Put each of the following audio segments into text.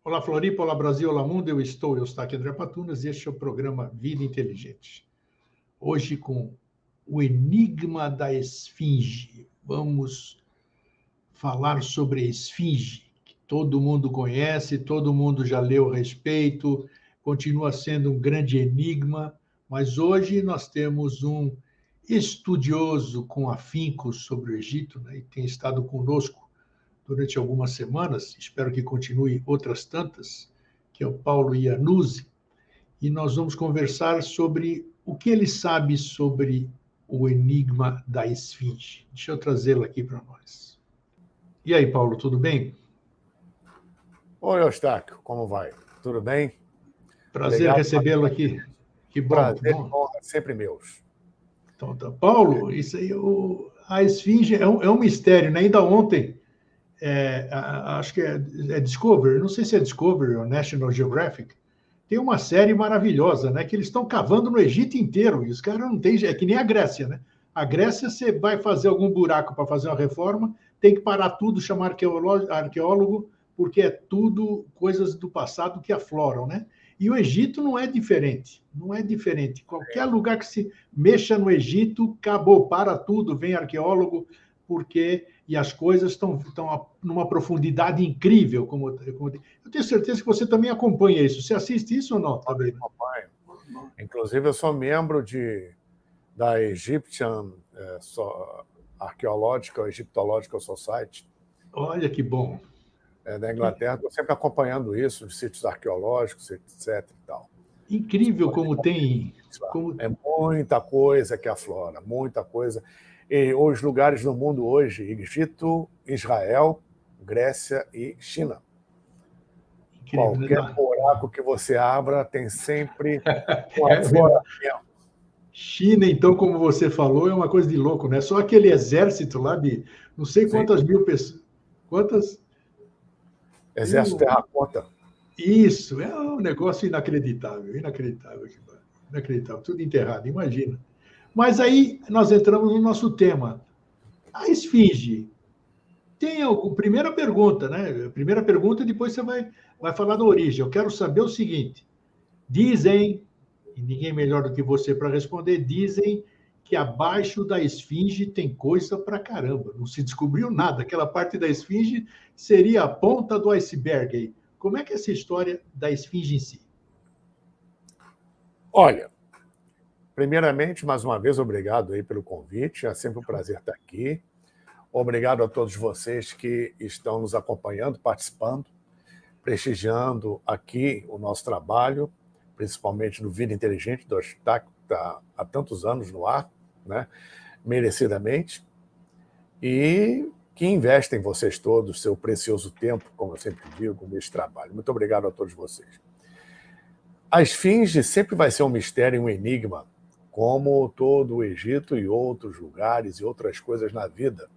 Olá, Floripa, olá, Brasil, olá, mundo. Eu estou aqui, André Patunas, e este é o programa Vida Inteligente. Hoje com o enigma da esfinge. Vamos falar sobre a esfinge, que todo mundo conhece, todo mundo já leu a respeito, continua sendo um grande enigma, mas hoje nós temos um estudioso com afinco sobre o Egito, né, e tem estado conosco durante algumas semanas, espero que continue outras tantas, que é o Paulo Iannuzzi, e nós vamos conversar sobre o que ele sabe sobre o enigma da esfinge. Deixa eu trazê-lo aqui para nós. E aí, Paulo, tudo bem? Oi, Eustáquio, como vai? Tudo bem? Prazer recebê-lo aqui. Que bom, Prazer, que bom. honra, sempre meus. Então, tá. Paulo, isso aí, a esfinge é um mistério, né? Ainda ontem, acho que é Discovery, não sei se é Discovery ou National Geographic, tem uma série maravilhosa, né? Que eles estão cavando no Egito inteiro, e os caras não têm. É que nem a Grécia, né? A Grécia, você vai fazer algum buraco para fazer uma reforma, tem que parar tudo, chamar arqueólogo, porque é tudo coisas do passado que afloram, né? E o Egito não é diferente, não é diferente. Qualquer lugar que se mexa no Egito, acabou, para tudo, vem arqueólogo, porque e as coisas estão numa profundidade incrível. Eu tenho certeza que você também acompanha isso. Você assiste isso ou não? Também, né? Acompanho. Inclusive, eu sou membro da Egyptian Archaeological Egyptological Society. Olha que bom. Da Inglaterra. Estou sempre acompanhando isso, os sítios arqueológicos, etc. E tal. Incrível como tem. É muita coisa que aflora, muita coisa. E os lugares do mundo hoje: Egito, Israel, Grécia e China. Incrível, qualquer buraco que você abra tem sempre um afloramento. China, então, como você falou, é uma coisa de louco, né? Só aquele exército lá de não sei quantas mil pessoas. Quantas? Exército terracota. Isso, é um negócio inacreditável, inacreditável. Tudo enterrado, imagina. Mas aí nós entramos no nosso tema. A esfinge tem alguma. Primeira pergunta, né? Primeira pergunta, e depois você vai falar da origem. Eu quero saber o seguinte: dizem, e ninguém melhor do que você para responder, dizem que abaixo da esfinge tem coisa pra caramba. Não se descobriu nada. Aquela parte da esfinge seria a ponta do iceberg aí. Como é que é essa história da esfinge em si? Olha, primeiramente, mais uma vez, obrigado aí pelo convite. É sempre um prazer estar aqui. Obrigado a todos vocês que estão nos acompanhando, participando, prestigiando aqui o nosso trabalho, principalmente no Vida Inteligente, do Eustáquio, que está há tantos anos no ar, né? Merecidamente, e que investem vocês todos seu precioso tempo, como eu sempre digo, nesse trabalho. Muito obrigado a todos vocês. A esfinge sempre vai ser um mistério e um enigma, como todo o Egito e outros lugares e outras coisas na vida,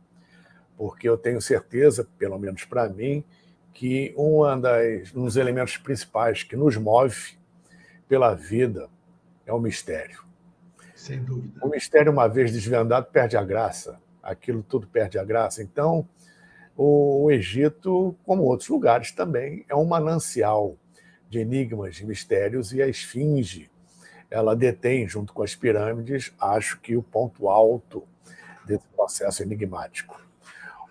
porque eu tenho certeza, pelo menos para mim, que um dos elementos principais que nos move pela vida é o mistério. Sem dúvida. O mistério, uma vez desvendado, perde a graça. Aquilo tudo perde a graça. Então, o Egito, como outros lugares também, é um manancial de enigmas, de mistérios, e a esfinge, ela detém, junto com as pirâmides, acho que o ponto alto desse processo enigmático.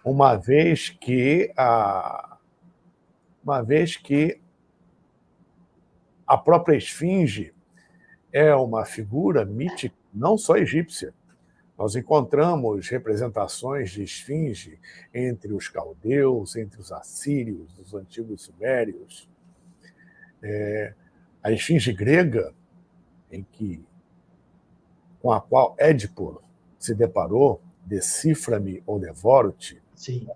Uma vez que a própria esfinge é uma figura mítica, não só egípcia. Nós encontramos representações de esfinge entre os caldeus, entre os assírios, os antigos sumérios. A esfinge grega, com a qual Édipo se deparou, Decifra-me ou Devoro-te. Sim.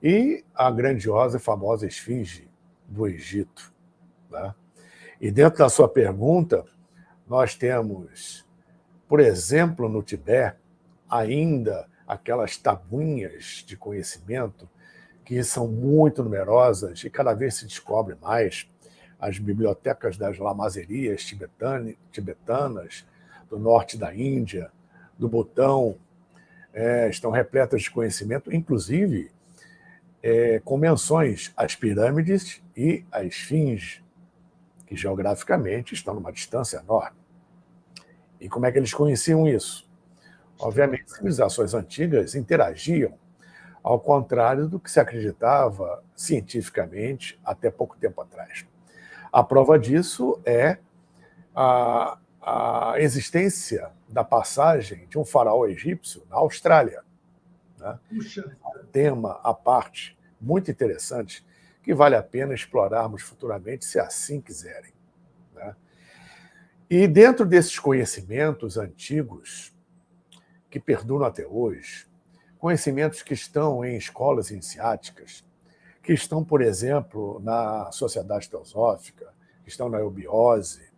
E a grandiosa e famosa esfinge do Egito. Né? E dentro da sua pergunta, nós temos, por exemplo, no Tibete, ainda aquelas tabuinhas de conhecimento que são muito numerosas e cada vez se descobre mais. As bibliotecas das lamazerias tibetanas do norte da Índia, do Butão, estão repletas de conhecimento, inclusive com menções às pirâmides e à esfinge, que geograficamente estão numa distância enorme. E como é que eles conheciam isso? Obviamente, civilizações antigas interagiam, ao contrário do que se acreditava cientificamente até pouco tempo atrás. A prova disso é a existência da passagem de um faraó egípcio na Austrália. Né? Um tema à parte, muito interessante, que vale a pena explorarmos futuramente, se assim quiserem. Né? E dentro desses conhecimentos antigos, que perduram até hoje, conhecimentos que estão em escolas iniciáticas, que estão, por exemplo, na Sociedade Teosófica, que estão na eubiose,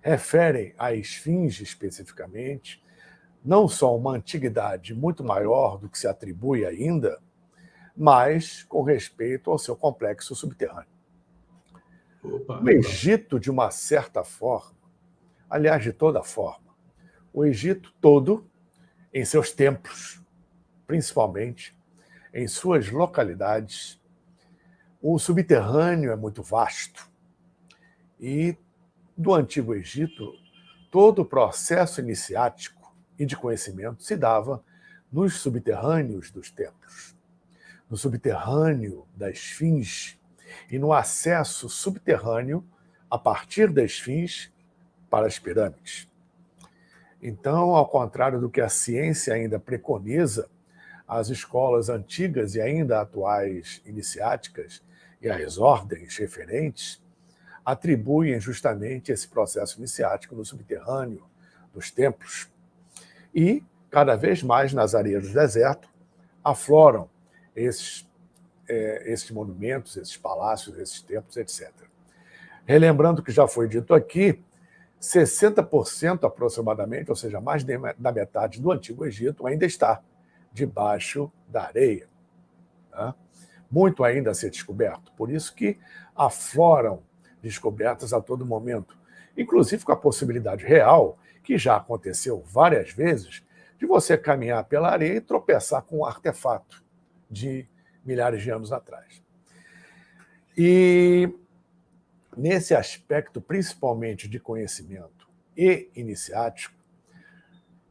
referem à esfinge especificamente, não só uma antiguidade muito maior do que se atribui ainda, mas com respeito ao seu complexo subterrâneo. O Egito, de uma certa forma, aliás, de toda forma, o Egito todo, em seus templos, principalmente em suas localidades, o subterrâneo é muito vasto. E do Antigo Egito, todo o processo iniciático e de conhecimento se dava nos subterrâneos dos templos, no subterrâneo da esfinge e no acesso subterrâneo a partir da esfinge para as pirâmides. Então, ao contrário do que a ciência ainda preconiza, as escolas antigas e ainda atuais iniciáticas e as ordens referentes atribuem justamente esse processo iniciático no subterrâneo dos templos. E, cada vez mais, nas areias do deserto, afloram esses monumentos, esses palácios, esses templos, etc. Relembrando que já foi dito aqui, 60% aproximadamente, ou seja, mais da metade do Antigo Egito, ainda está debaixo da areia. Tá? Muito ainda a ser descoberto. Por isso que afloram descobertas a todo momento, inclusive com a possibilidade real, que já aconteceu várias vezes, de você caminhar pela areia e tropeçar com um artefato de milhares de anos atrás. E nesse aspecto, principalmente de conhecimento e iniciático,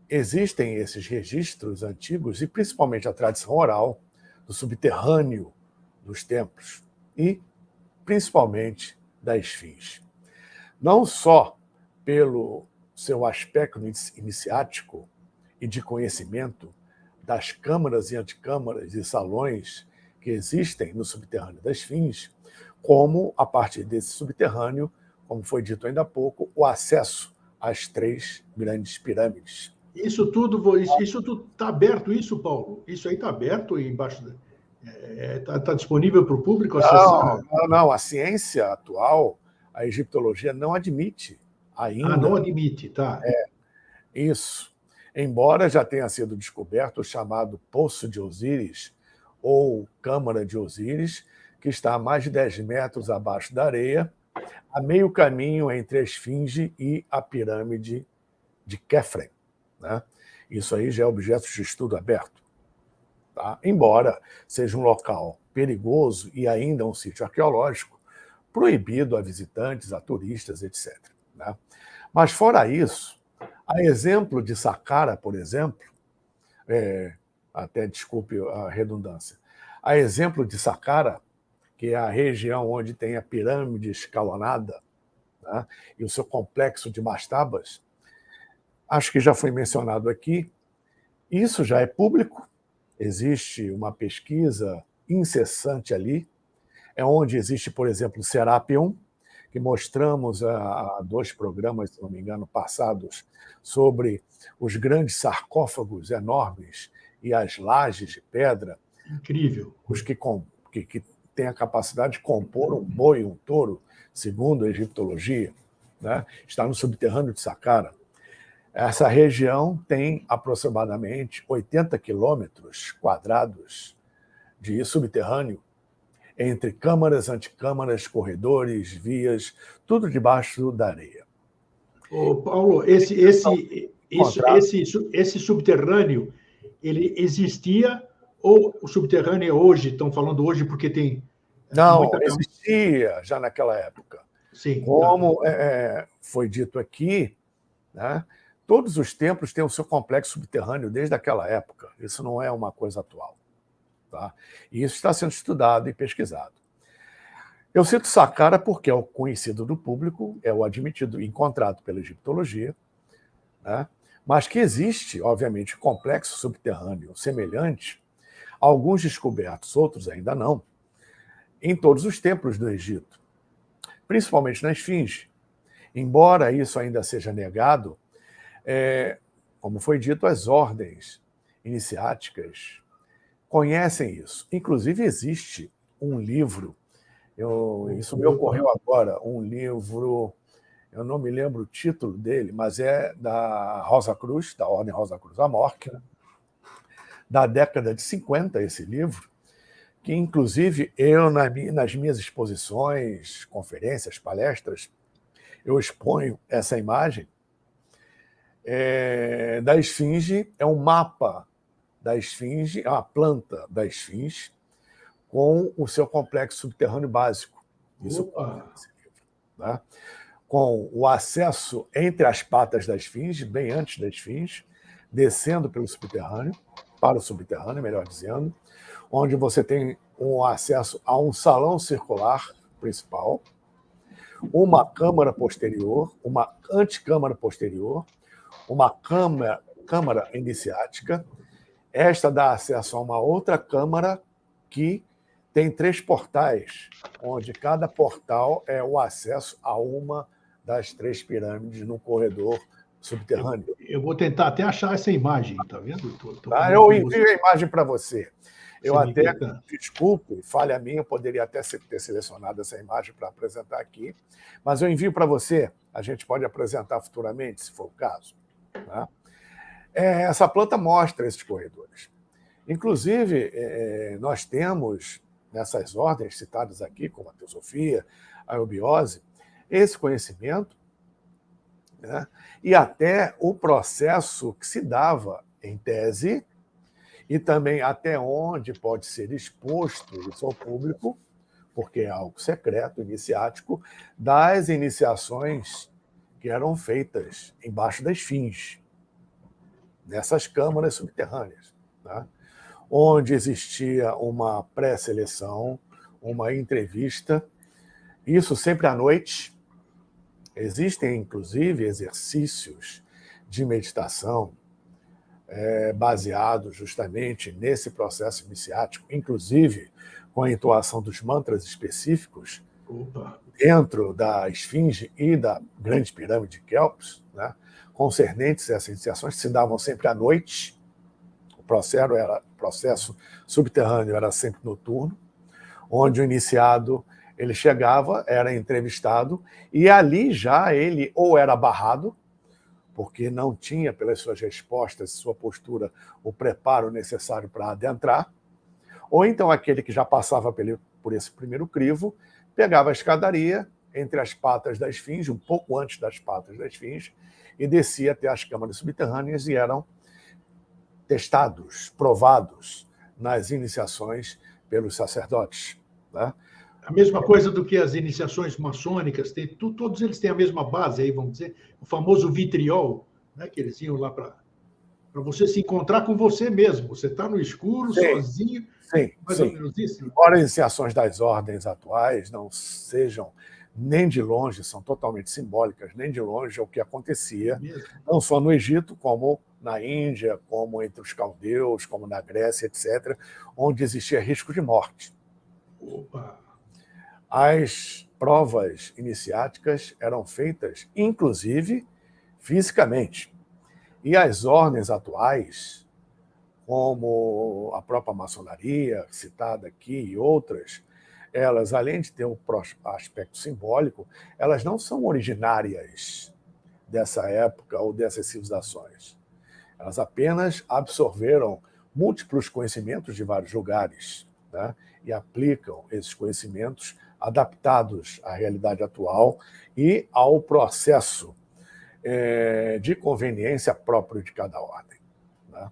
existem esses registros antigos e principalmente a tradição oral do subterrâneo dos templos e principalmente da esfinge. Não só pelo seu aspecto iniciático e de conhecimento das câmaras e antecâmaras e salões que existem no subterrâneo da esfinge, como, a partir desse subterrâneo, como foi dito ainda há pouco, o acesso às 3 grandes pirâmides. Isso tudo está aberto, isso, Paulo? Isso aí está aberto embaixo? Está disponível para o público acessar? Não. A ciência atual, a egiptologia, não admite ainda. Não admite, tá. Isso. Embora já tenha sido descoberto o chamado Poço de Osíris, ou Câmara de Osíris, que está a mais de 10 metros abaixo da areia, a meio caminho entre a esfinge e a pirâmide de Khéfren. Né? Isso aí já é objeto de estudo aberto. Tá? Embora seja um local perigoso e ainda um sítio arqueológico, proibido a visitantes, a turistas, etc. Né? Mas, fora isso, a exemplo de Saqqara, por exemplo, até desculpe a redundância, a exemplo de Saqqara, que é a região onde tem a pirâmide escalonada, né, e o seu complexo de mastabas, acho que já foi mencionado aqui, isso já é público, existe uma pesquisa incessante ali, é onde existe, por exemplo, o Serapeum, que mostramos há 2 programas, se não me engano, passados, sobre os grandes sarcófagos enormes e as lajes de pedra. Incrível. Os que têm a capacidade de compor um boi, um touro, segundo a egiptologia, né? Está no subterrâneo de Saqqara. Essa região tem aproximadamente 80 quilômetros quadrados de subterrâneo, entre câmaras, antecâmaras, corredores, vias, tudo debaixo da areia. Paulo, esse subterrâneo, ele existia Ou o subterrâneo hoje, estão falando hoje porque tem Não, muita... existia já naquela época. Sim, Como foi dito aqui, né, todos os templos têm o seu complexo subterrâneo desde aquela época. Isso não é uma coisa atual. Tá? E isso está sendo estudado e pesquisado. Eu cito Saqqara porque é o conhecido do público, é o admitido e encontrado pela egiptologia, né? Mas que existe, obviamente, complexo subterrâneo semelhante, alguns descobertos, outros ainda não, em todos os templos do Egito, principalmente na Esfinge. Embora isso ainda seja negado, como foi dito, as ordens iniciáticas conhecem isso. Inclusive, existe um livro, isso me ocorreu agora, um livro, eu não me lembro o título dele, mas é da Rosa Cruz, da Ordem Rosa Cruz Amorque, da década de 50, esse livro, que, inclusive, eu, nas minhas exposições, conferências, palestras, eu exponho essa imagem da Esfinge, é um mapa da Esfinge, é uma planta da Esfinge, com o seu complexo subterrâneo básico. Isso nesse livro, né? Com o acesso entre as patas da Esfinge, bem antes da Esfinge, descendo pelo subterrâneo, para o subterrâneo, melhor dizendo, onde você tem um acesso a um salão circular principal, uma câmara posterior, uma antecâmara posterior, uma câmara iniciática. Esta dá acesso a uma outra câmara que tem 3 portais, onde cada portal é o acesso a uma das 3 pirâmides no corredor subterrâneo. Eu vou tentar até achar essa imagem, tá vendo? Eu envio a imagem para você. Eu até, tá. desculpe, falha minha, eu poderia até ter selecionado essa imagem para apresentar aqui, mas eu envio para você, a gente pode apresentar futuramente, se for o caso. Tá? Essa planta mostra esses corredores. Inclusive, nós temos, nessas ordens citadas aqui, como a teosofia, a eubiose, esse conhecimento, né? E até o processo que se dava em tese, e também até onde pode ser exposto isso ao público, porque é algo secreto, iniciático, das iniciações que eram feitas embaixo da Esfinge, nessas câmaras subterrâneas, né? Onde existia uma pré-seleção, uma entrevista, isso sempre à noite. Existem, inclusive, exercícios de meditação baseados justamente nesse processo iniciático, inclusive com a entoação dos mantras específicos dentro da Esfinge e da Grande Pirâmide de Quéops, né, concernentes a essas iniciações, que se davam sempre à noite. O processo subterrâneo era sempre noturno, onde o iniciado ele chegava, era entrevistado, e ali já ele ou era barrado, porque não tinha, pelas suas respostas, sua postura, o preparo necessário para adentrar, ou então aquele que já passava por esse primeiro crivo, pegava a escadaria entre as patas da Esfinge, um pouco antes das patas da Esfinge, e descia até as câmaras subterrâneas e eram testados, provados nas iniciações pelos sacerdotes, né? A mesma coisa do que as iniciações maçônicas, todos eles têm a mesma base, aí, vamos dizer, o famoso vitriol, né, que eles iam lá para você se encontrar com você mesmo. Você está no escuro, sozinho, mais ou menos isso. Embora as iniciações das ordens atuais não sejam nem de longe, são totalmente simbólicas, nem de longe é o que acontecia, não só no Egito, como na Índia, como entre os caldeus, como na Grécia, etc., onde existia risco de morte. As provas iniciáticas eram feitas, inclusive, fisicamente. E as ordens atuais, como a própria maçonaria, citada aqui, e outras, elas, além de ter um aspecto simbólico, elas não são originárias dessa época ou dessas civilizações. Elas apenas absorveram múltiplos conhecimentos de vários lugares, né? E aplicam esses conhecimentos adaptados à realidade atual e ao processo de conveniência próprio de cada ordem, né?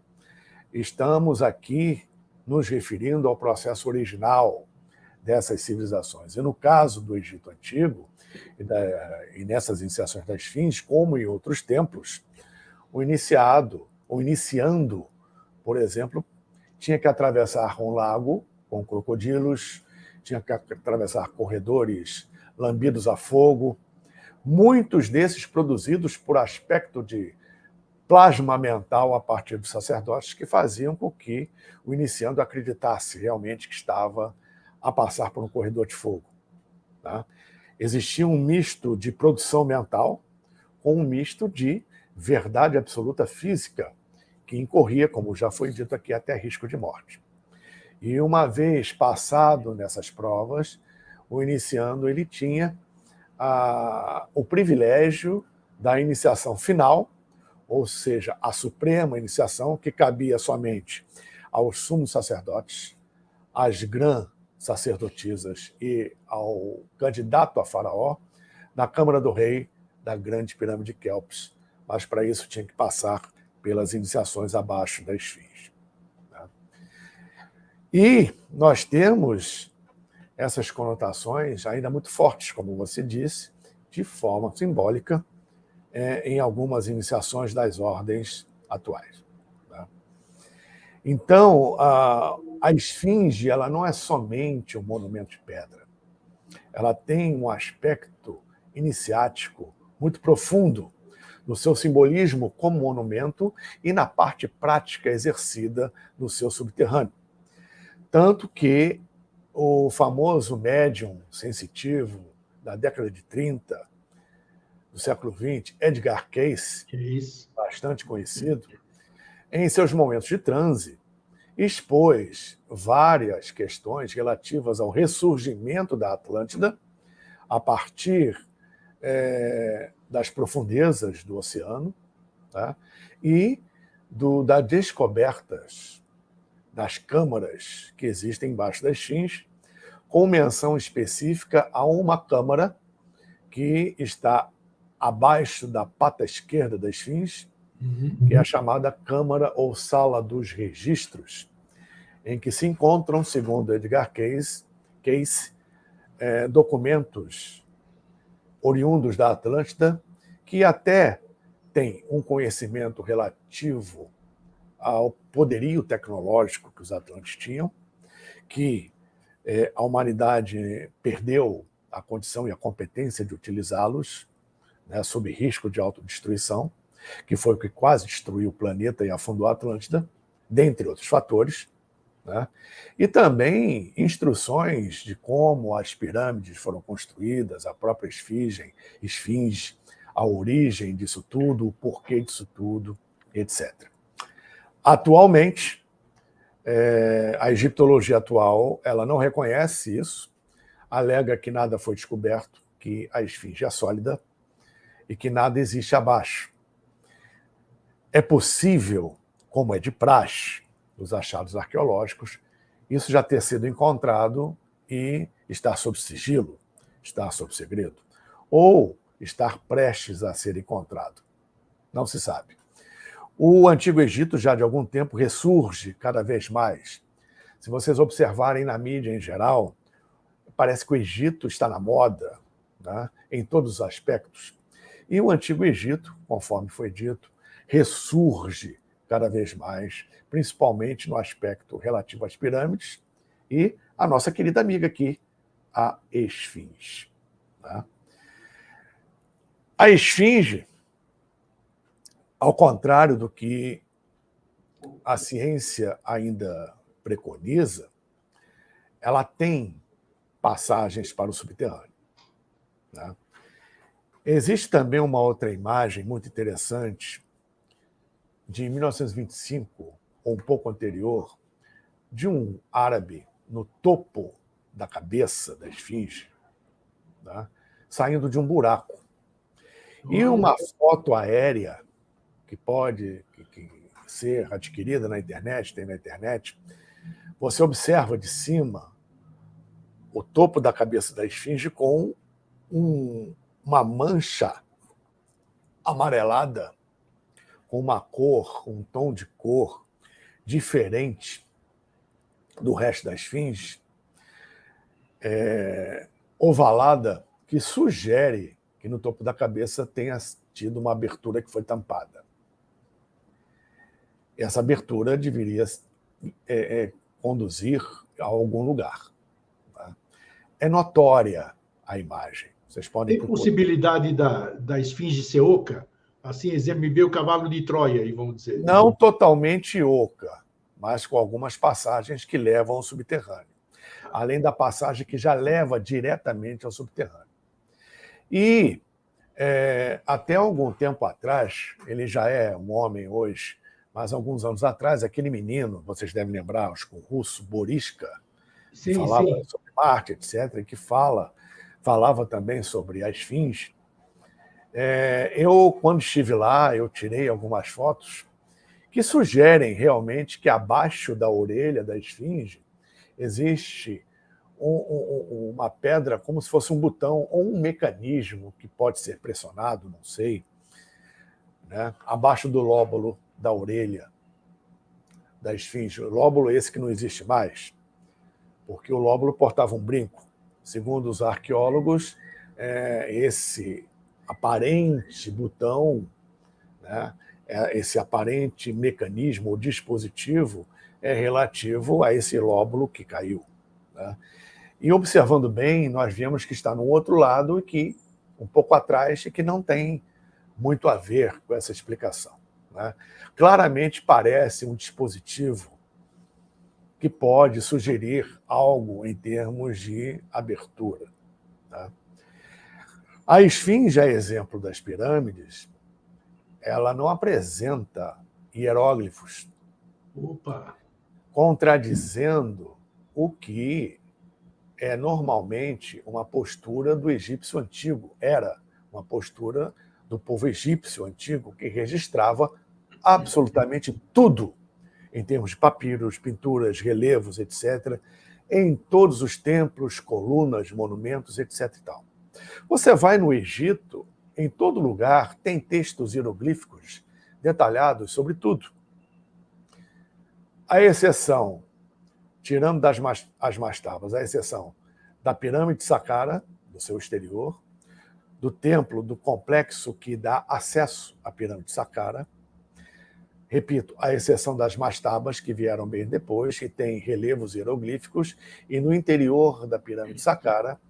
Estamos aqui nos referindo ao processo original dessas civilizações. E no caso do Egito Antigo, e nessas iniciações das esfinges, como em outros templos, o iniciando, por exemplo, tinha que atravessar um lago com crocodilos, tinha que atravessar corredores lambidos a fogo, muitos desses produzidos por aspecto de plasma mental a partir dos sacerdotes, que faziam com que o iniciando acreditasse realmente que estava a passar por um corredor de fogo. Tá? Existia um misto de produção mental com um misto de verdade absoluta física, que incorria, como já foi dito aqui, até risco de morte. E uma vez passado nessas provas, o iniciando ele tinha o privilégio da iniciação final, ou seja, a suprema iniciação, que cabia somente aos sumos sacerdotes, às grã-sacerdotisas e ao candidato a faraó, na Câmara do Rei da Grande Pirâmide de Quéops. Mas, para isso, tinha que passar pelas iniciações abaixo da esfinge. E nós temos essas conotações ainda muito fortes, como você disse, de forma simbólica, em algumas iniciações das ordens atuais. Então, a esfinge ela não é somente um monumento de pedra. Ela tem um aspecto iniciático muito profundo no seu simbolismo como monumento e na parte prática exercida no seu subterrâneo. Tanto que o famoso médium sensitivo da década de 30, do século XX, Edgar Cayce, bastante conhecido, em seus momentos de transe, expôs várias questões relativas ao ressurgimento da Atlântida a partir das profundezas do oceano, tá? E das descobertas das câmaras que existem embaixo da esfinge, com menção específica a uma câmara que está abaixo da pata esquerda da esfinge, que é a chamada Câmara ou Sala dos Registros, em que se encontram, segundo Edgar Cayce, documentos oriundos da Atlântida, que até têm um conhecimento relativo ao poderio tecnológico que os atlantes tinham, que a humanidade perdeu a condição e a competência de utilizá-los, né, sob risco de autodestruição, que foi o que quase destruiu o planeta e afundou a Atlântida, dentre outros fatores, né? E também instruções de como as pirâmides foram construídas, a própria esfinge, a origem disso tudo, o porquê disso tudo, etc. Atualmente, a egiptologia atual ela não reconhece isso, alega que nada foi descoberto, que a esfinge é sólida e que nada existe abaixo. É possível, como é de praxe, os achados arqueológicos, isso já ter sido encontrado e estar sob sigilo, estar sob segredo, ou estar prestes a ser encontrado. Não se sabe. O Antigo Egito, já de algum tempo, ressurge cada vez mais. Se vocês observarem na mídia em geral, parece que o Egito está na moda, né, em todos os aspectos. E o Antigo Egito, conforme foi dito, ressurge cada vez mais, principalmente no aspecto relativo às pirâmides e a nossa querida amiga aqui, a esfinge. Tá? A esfinge, ao contrário do que a ciência ainda preconiza, ela tem passagens para o subterrâneo. Tá? Existe também uma outra imagem muito interessante, de 1925, ou um pouco anterior, de um árabe no topo da cabeça da esfinge, tá? Saindo de um buraco. E uma foto aérea que pode ser adquirida na internet, tem na internet, você observa de cima o topo da cabeça da esfinge com uma mancha amarelada, com uma cor, um tom de cor diferente do resto da esfinge, ovalada, que sugere que no topo da cabeça tenha tido uma abertura que foi tampada. Essa abertura deveria conduzir a algum lugar. Tá? É notória a imagem. Vocês podem Tem possibilidade da esfinge ser oca? Assim, exemplo, me veio o cavalo de Troia, aí vamos dizer. Não totalmente oca, mas com algumas passagens que levam ao subterrâneo. Além da passagem que já leva diretamente ao subterrâneo. E, até algum tempo atrás, ele já é um homem hoje, mas alguns anos atrás, aquele menino, vocês devem lembrar, acho que o russo, Boriska, que falava sobre Marte, etc., que falava também sobre a esfinge. Eu, quando estive lá, eu tirei algumas fotos que sugerem realmente que abaixo da orelha da esfinge existe uma pedra como se fosse um botão ou um mecanismo que pode ser pressionado, não sei, né? Abaixo do lóbulo da orelha da esfinge. O lóbulo esse que não existe mais, porque o lóbulo portava um brinco. Segundo os arqueólogos, esse aparente botão, né, esse aparente mecanismo ou dispositivo é relativo a esse lóbulo que caiu. Né? E observando bem, nós vemos que está no outro lado e que, um pouco atrás, e que não tem muito a ver com essa explicação. Né? Claramente parece um dispositivo que pode sugerir algo em termos de abertura. Tá? A esfinge, a exemplo das pirâmides, ela não apresenta hieróglifos, contradizendo o que é normalmente uma postura do egípcio antigo. Era uma postura do povo egípcio antigo que registrava absolutamente tudo em termos de papiros, pinturas, relevos, etc., em todos os templos, colunas, monumentos, etc. e tal. Você vai no Egito, em todo lugar tem textos hieroglíficos detalhados sobre tudo. A exceção, tirando as mastabas, a exceção da pirâmide de Saqqara, do seu exterior, do templo, do complexo que dá acesso à pirâmide de Saqqara, repito, a exceção das mastabas, que vieram bem depois, que tem relevos hieroglíficos, e no interior da pirâmide de Saqqara,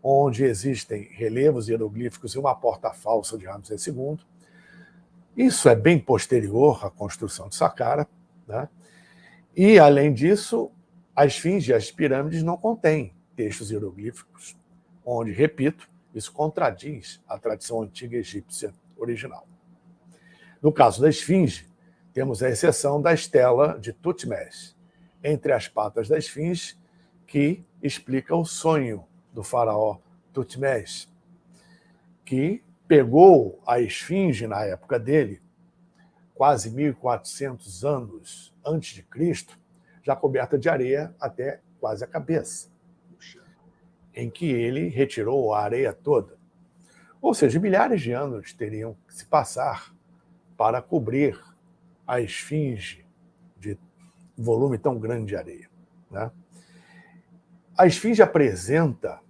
onde existem relevos hieroglíficos e uma porta falsa de Ramsés II. Isso é bem posterior à construção de Saqqara, né? E, além disso, a esfinge e as pirâmides não contêm textos hieroglíficos, onde, repito, isso contradiz a tradição antiga egípcia original. No caso da esfinge, temos a exceção da estela de Tutmés, entre as patas da esfinge, que explica o sonho do faraó Tutmés, que pegou a esfinge na época dele, quase 1.400 anos antes de Cristo, já coberta de areia até quase a cabeça, em que ele retirou a areia toda. Ou seja, milhares de anos teriam que se passar para cobrir a esfinge de volume tão grande de areia. Né? A esfinge apresenta,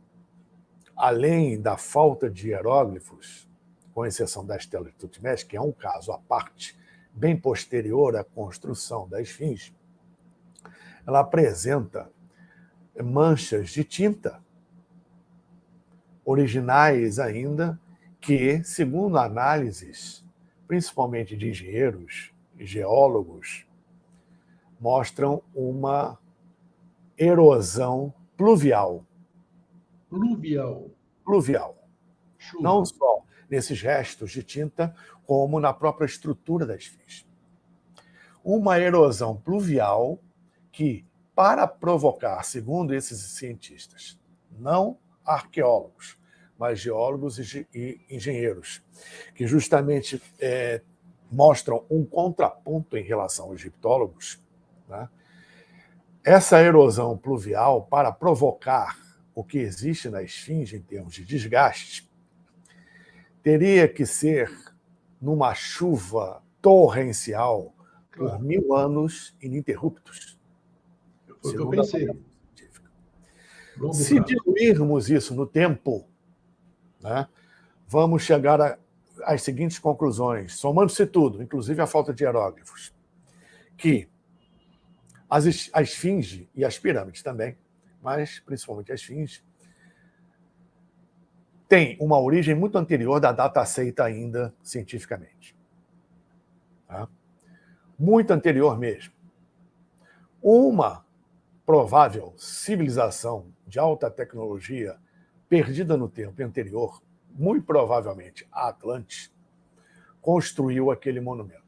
além da falta de hieróglifos, com exceção da estela de Tutmés, que é um caso à parte, bem posterior à construção da esfinge, ela apresenta manchas de tinta, originais ainda, que, segundo análises, principalmente de engenheiros e geólogos, mostram uma erosão pluvial. Pluvial. Não só nesses restos de tinta, como na própria estrutura da esfinge. Uma erosão pluvial que, para provocar, segundo esses cientistas, não arqueólogos, mas geólogos e engenheiros, que justamente mostram um contraponto em relação aos egiptólogos, né? Essa erosão pluvial, para provocar o que existe na esfinge em termos de desgaste, teria que ser numa chuva torrencial por 1000 anos ininterruptos. Foi o que eu pensei. Se diluirmos isso no tempo, né, vamos chegar às seguintes conclusões, somando-se tudo, inclusive a falta de hieróglifos, que a esfinge e as pirâmides também, mas principalmente a esfinge, tem uma origem muito anterior da data aceita ainda cientificamente. Tá? Muito anterior mesmo. Uma provável civilização de alta tecnologia perdida no tempo anterior, muito provavelmente a Atlantis, construiu aquele monumento.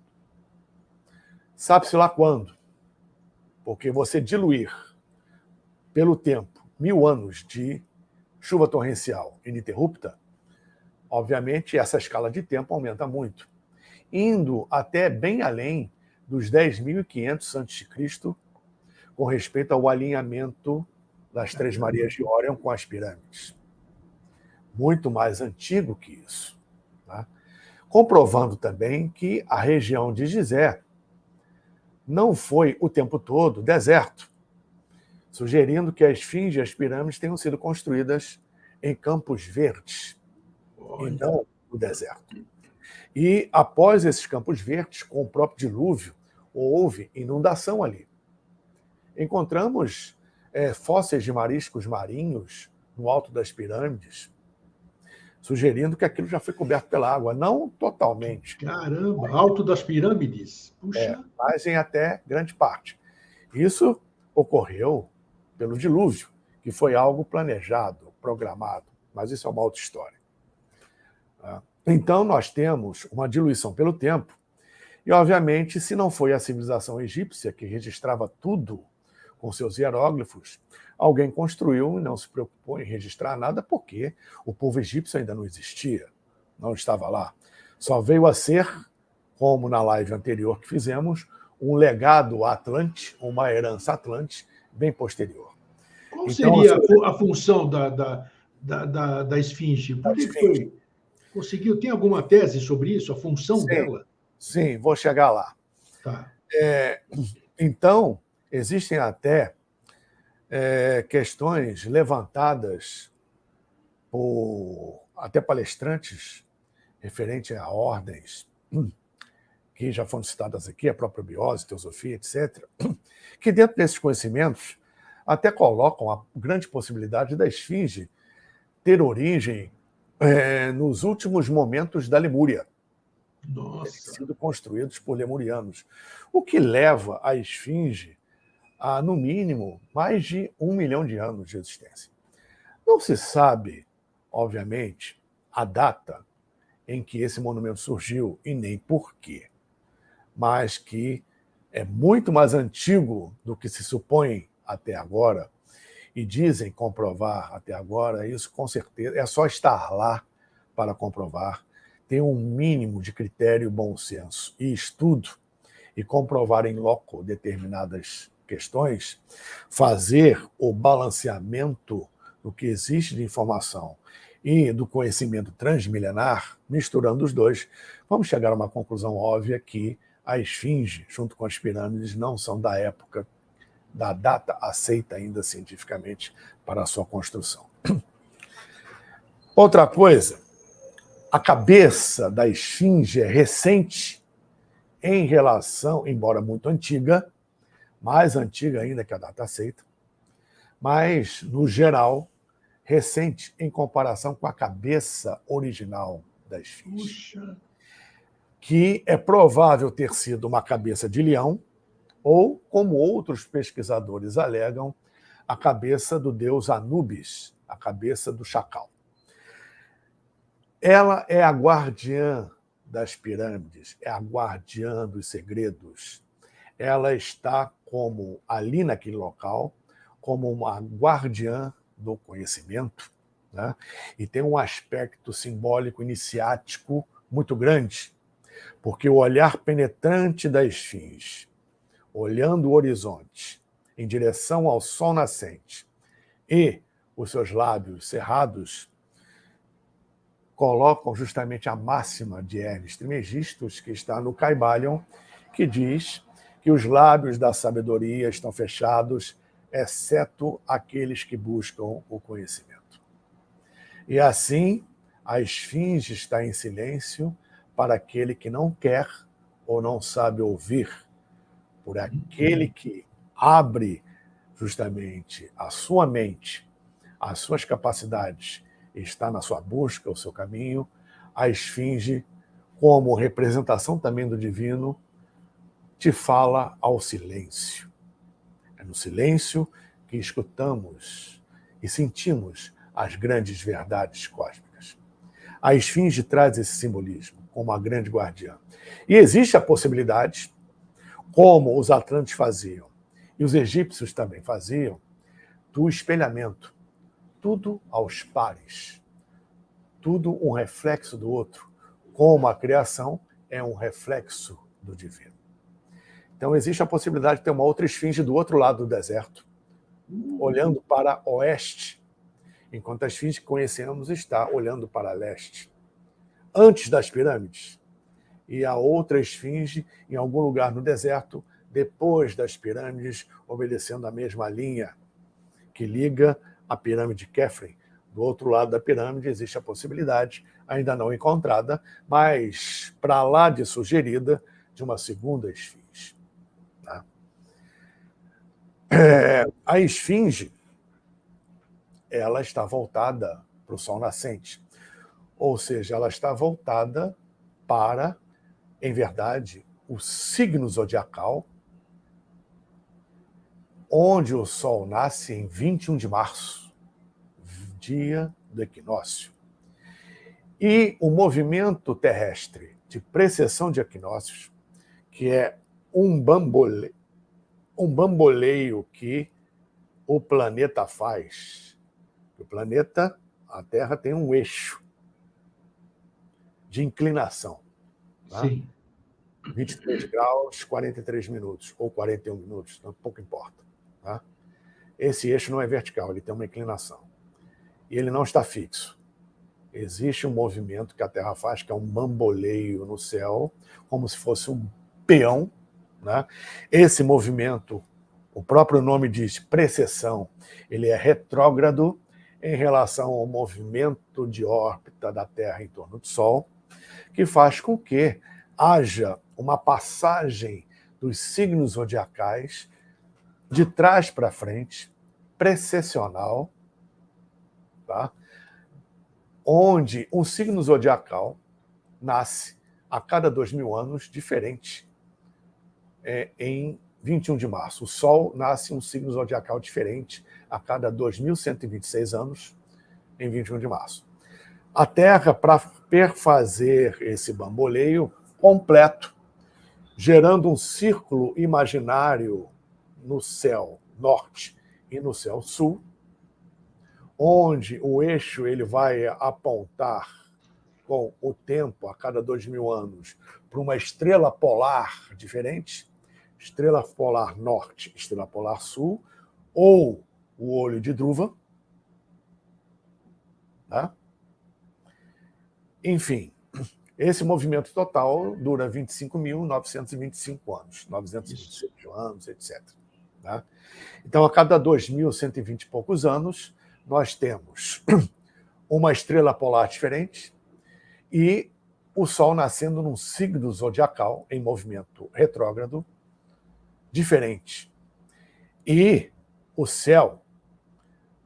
Sabe-se lá quando? Porque você diluir pelo tempo 1000 anos de chuva torrencial ininterrupta, obviamente essa escala de tempo aumenta muito, indo até bem além dos 10.500 a.C., com respeito ao alinhamento das Três Marias de Órion com as pirâmides. Muito mais antigo que isso. Tá? Comprovando também que a região de Gizé não foi o tempo todo deserto, sugerindo que a esfinge e as pirâmides tenham sido construídas em campos verdes, e não no deserto. E após esses campos verdes, com o próprio dilúvio, houve inundação ali. Encontramos fósseis de mariscos marinhos no alto das pirâmides, sugerindo que aquilo já foi coberto pela água, não totalmente. Caramba, alto das pirâmides? Puxa. Mas em até grande parte. Isso ocorreu pelo dilúvio, que foi algo planejado, programado, mas isso é uma outra história. Então, nós temos uma diluição pelo tempo, e, obviamente, se não foi a civilização egípcia que registrava tudo com seus hieróglifos, alguém construiu e não se preocupou em registrar nada, porque o povo egípcio ainda não existia, não estava lá. Só veio a ser, como na live anterior que fizemos, um legado atlante, uma herança atlante, bem posterior. Qual seria a função da esfinge? Por que foi? Conseguiu? Tem alguma tese sobre isso? A função dela? Sim, vou chegar lá. Tá. Então, existem até questões levantadas por até palestrantes referentes a ordens que já foram citadas aqui, a própria biose, teosofia, etc., que dentro desses conhecimentos até colocam a grande possibilidade da esfinge ter origem nos últimos momentos da Lemúria. Terem sido construídos por lemurianos. O que leva a esfinge a, no mínimo, mais de 1 milhão de anos de existência. Não se sabe, obviamente, a data em que esse monumento surgiu e nem por quê, mas que é muito mais antigo do que se supõe até agora, e dizem comprovar até agora, isso com certeza, é só estar lá para comprovar, ter um mínimo de critério, bom senso e estudo, e comprovar em loco determinadas questões, fazer o balanceamento do que existe de informação e do conhecimento transmilenar, misturando os dois, vamos chegar a uma conclusão óbvia que a esfinge, junto com as pirâmides, não são da época, da data aceita ainda cientificamente para a sua construção. Outra coisa, a cabeça da esfinge é recente em relação, embora muito antiga, mais antiga ainda que a data aceita, mas, no geral, recente em comparação com a cabeça original da esfinge. Puxa. Que é provável ter sido uma cabeça de leão, ou, como outros pesquisadores alegam, a cabeça do deus Anubis, a cabeça do chacal. Ela é a guardiã das pirâmides, é a guardiã dos segredos. Ela está como ali naquele local, como uma guardiã do conhecimento, né? E tem um aspecto simbólico iniciático muito grande, porque o olhar penetrante da esfinge, olhando o horizonte em direção ao sol nascente e os seus lábios cerrados, colocam justamente a máxima de Hermes Trismegisto, que está no Caibalion, que diz que os lábios da sabedoria estão fechados exceto aqueles que buscam o conhecimento. E assim, a esfinge está em silêncio para aquele que não quer ou não sabe ouvir, por aquele que abre justamente a sua mente, as suas capacidades, está na sua busca, o seu caminho, a esfinge, como representação também do divino, te fala ao silêncio. É no silêncio que escutamos e sentimos as grandes verdades cósmicas. A esfinge traz esse simbolismo como a grande guardiã. E existe a possibilidade, como os atlantes faziam, e os egípcios também faziam, do espelhamento. Tudo aos pares. Tudo um reflexo do outro, como a criação é um reflexo do divino. Então existe a possibilidade de ter uma outra esfinge do outro lado do deserto, olhando para oeste, enquanto a esfinge que conhecemos está olhando para leste, antes das pirâmides. E a outra esfinge em algum lugar no deserto, depois das pirâmides, obedecendo a mesma linha que liga a pirâmide de Khafre. Do outro lado da pirâmide existe a possibilidade, ainda não encontrada, mas para lá de sugerida, de uma segunda esfinge. Tá? A esfinge, ela está voltada para o sol nascente, ou seja, ela está voltada para, em verdade, o signo zodiacal, onde o sol nasce em 21 de março, dia do equinócio. E o movimento terrestre de precessão de equinócios, que é um bamboleio que o planeta faz. O planeta, a Terra, tem um eixo de inclinação. Tá? Sim. 23 graus, 43 minutos, ou 41 minutos, pouco importa. Tá? Esse eixo não é vertical, ele tem uma inclinação. E ele não está fixo. Existe um movimento que a Terra faz, que é um bamboleio no céu, como se fosse um peão. Né? Esse movimento, o próprio nome diz precessão, ele é retrógrado em relação ao movimento de órbita da Terra em torno do Sol, que faz com que haja uma passagem dos signos zodiacais de trás para frente, precessional, tá? Onde um signo zodiacal nasce a cada 2000 anos diferente em 21 de março. O Sol nasce um signo zodiacal diferente a cada 2126 anos em 21 de março. A Terra, para perfazer esse bamboleio completo, gerando um círculo imaginário no céu norte e no céu sul, onde o eixo ele vai apontar com o tempo, a cada 2000 anos, para uma estrela polar diferente, estrela polar norte, estrela polar sul, ou o olho de Dhruva. Tá? Enfim, esse movimento total dura 25.925 anos, 925 anos, etc. Tá? Então, a cada 2.120 e poucos anos, nós temos uma estrela polar diferente e o Sol nascendo num signo zodiacal em movimento retrógrado diferente. E o céu,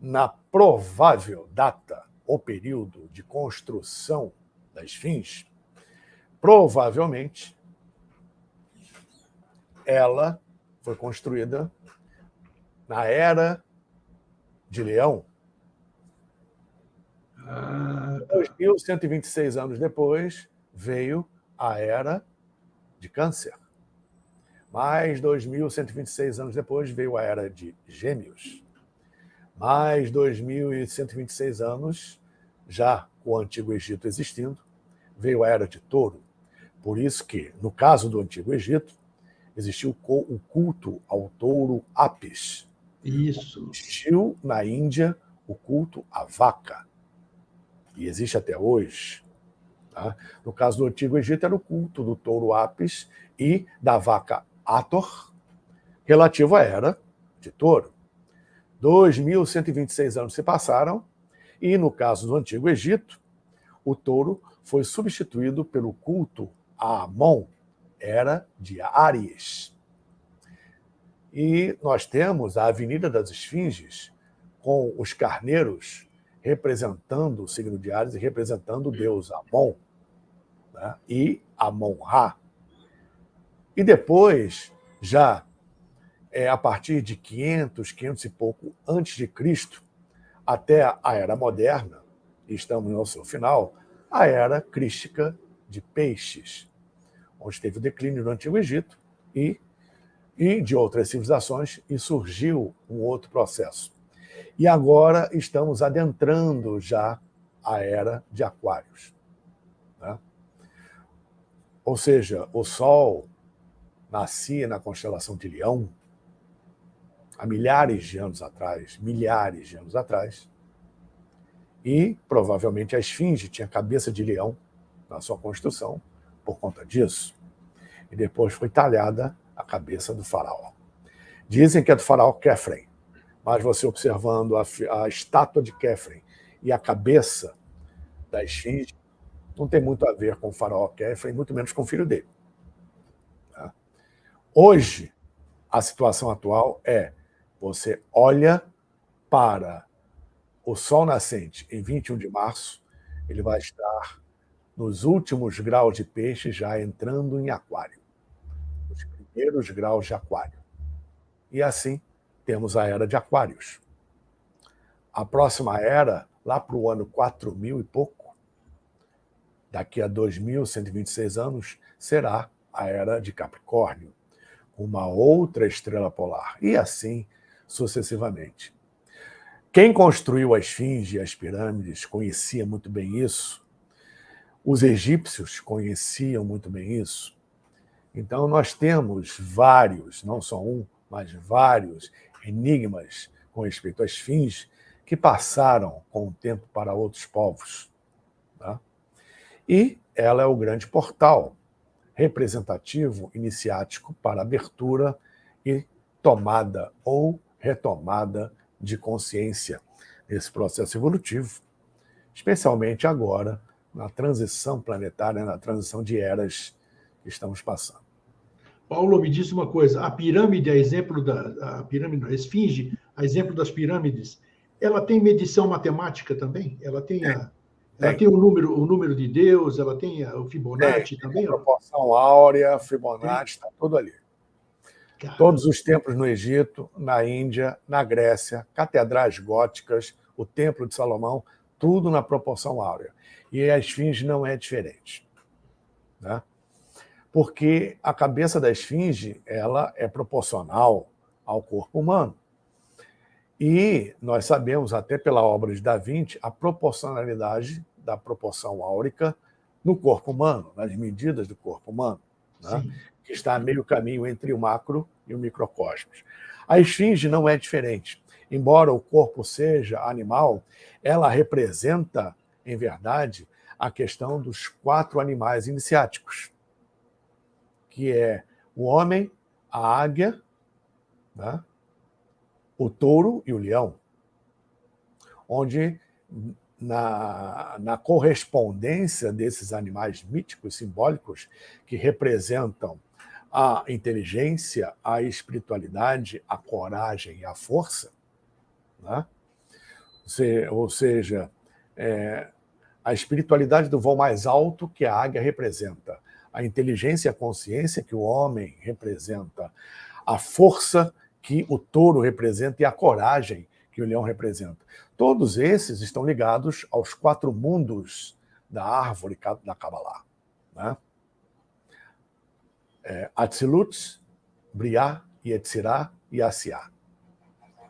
na provável data ou período de construção da esfinge, provavelmente ela foi construída na Era de Leão. 2.126 anos depois, veio a Era de Câncer. Mais 2.126 anos depois, veio a Era de Gêmeos. Mais 2.126 anos, já com o Antigo Egito existindo, veio a Era de Touro. Por isso que, no caso do Antigo Egito, existiu o culto ao touro Apis. Isso. Existiu na Índia o culto à vaca. E existe até hoje. Tá? No caso do Antigo Egito, era o culto do touro Apis e da vaca Hathor, relativo à Era de Touro. 2.126 anos se passaram e, no caso do Antigo Egito, o touro foi substituído pelo culto a Amon, era de Áries. E nós temos a Avenida das Esfinges, com os carneiros representando o signo de Áries e representando o deus Amon, né? E Amon-Ra. E depois, já a partir de 500 e pouco antes de Cristo, até a Era Moderna, e estamos no seu final, a Era Crística de Peixes, onde teve o declínio do Antigo Egito e de outras civilizações, e surgiu um outro processo. E agora estamos adentrando já a Era de Aquários, né? Ou seja, o Sol nascia na constelação de Leão há milhares de anos atrás, e provavelmente a Esfinge tinha cabeça de leão na sua construção por conta disso. E depois foi talhada a cabeça do faraó. Dizem que é do faraó Khafre, mas você observando a estátua de Khafre e a cabeça da Esfinge, não tem muito a ver com o faraó Khafre, muito menos com o filho dele. Hoje, a situação atual é: você olha para o Sol nascente em 21 de março, ele vai estar nos últimos graus de Peixe, já entrando em Aquário, os primeiros graus de Aquário. E assim, temos a Era de Aquários. A próxima era, lá para o ano 4000 e pouco, daqui a 2126 anos, será a Era de Capricórnio, uma outra estrela polar, e assim sucessivamente. Quem construiu a Esfinge e as pirâmides conhecia muito bem isso. Os egípcios conheciam muito bem isso. Então, nós temos vários, não só um, mas vários enigmas com respeito à Esfinge que passaram com o tempo para outros povos, tá? E ela é o grande portal representativo iniciático para abertura e tomada ou retomada de consciência nesse processo evolutivo, especialmente agora na transição planetária, na transição de eras que estamos passando. Paulo, me disse uma coisa: a pirâmide, a exemplo a pirâmide, a Esfinge, a exemplo das pirâmides, ela tem medição matemática também? Ela tem o número de Deus, ela tem o Fibonacci também? A proporção áurea, Fibonacci, está tudo ali. Caramba. Todos os templos no Egito, na Índia, na Grécia, catedrais góticas, o Templo de Salomão, tudo na proporção áurea. E a Esfinge não é diferente, né? Porque a cabeça da Esfinge, ela é proporcional ao corpo humano. E nós sabemos, até pela obra de Da Vinci, a proporcionalidade da proporção áurica no corpo humano, nas medidas do corpo humano, né? Que está a meio caminho entre o macro e o microcosmos. A Esfinge não é diferente. Embora o corpo seja animal, ela representa, em verdade, a questão dos 4 animais iniciáticos, que é o homem, a águia, né? O touro e o leão, onde na correspondência desses animais míticos, simbólicos, que representam a inteligência, a espiritualidade, a coragem e a força, né? Ou seja, a espiritualidade do voo mais alto que a águia representa, a inteligência e a consciência que o homem representa, a força que o touro representa e a coragem que o leão representa. Todos esses estão ligados aos 4 mundos da árvore da Kabbalah, né? Atzilut, Briá, Yetzirá e Asiá.